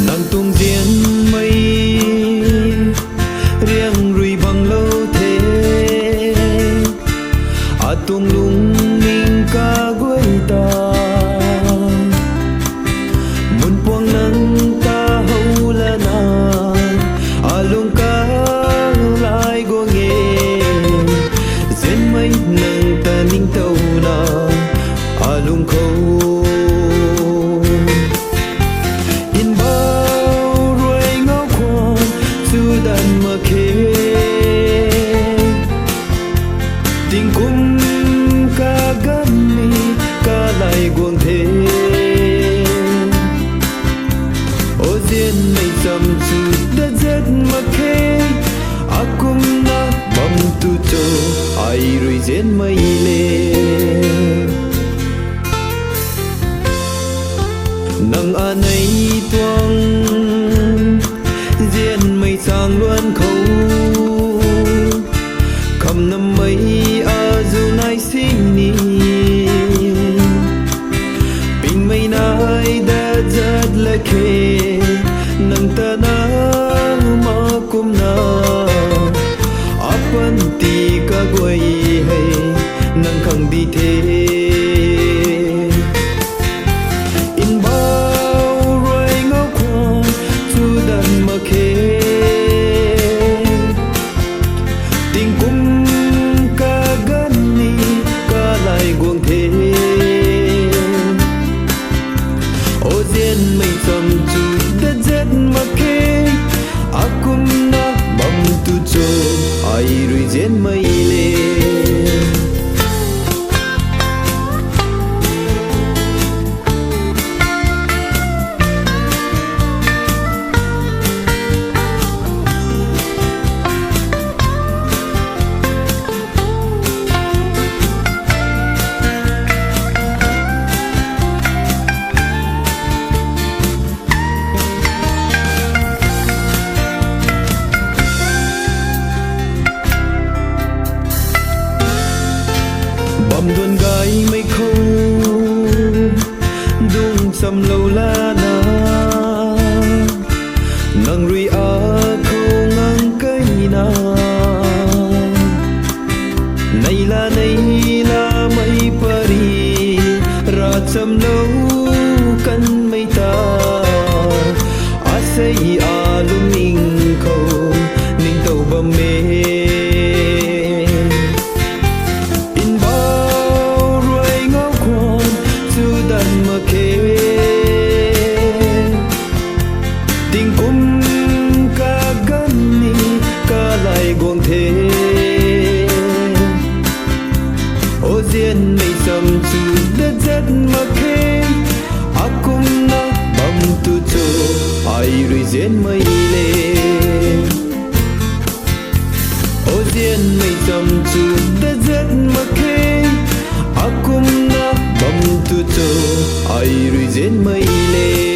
nàng tuồng diên mây riêng rùi bằng lâu thế tuồng lung mình ca quay ta muốn buông nắng ta hầu là na lung ca lại go nghe diên mây nàng ta ninh tàu na lung khâu in bao rồi ngao khoan chu đàn mà khê tình cung ca gắn mi ca lại guồng thế ô diên mây sầm chu đã rất mà khê akum na bam tu cho ai rồi diên mây lê nang anay tuang diên mây sang luan khâu khăm năm mây dù nai sinh ni bình mây nai đã rất là khê nang ta na ma kum na apan ti ka quay hay nang khang đi thế tình cung ca gắn ni ca lại guồng thế ô diên mây sầm chu đã rất mà khê akum na bam tu cho ai rồi diên mây lê bầm đuôn gái mây khâu đung sầm lâu la na nang rui khâu ngang cây na nay la mây pari ra sầm lâu căn mây ta say lung ninh khâu ninh tàu bầm mê tình cung ca gắn ni ca lại guồng thế ô diên mây sầm chu đã rất mà khê akum na bam tu cho ai rồi diên mây lê ô diên mây sầm chu đã rất mà khê akum na bam tu cho ai rồi diên mây lê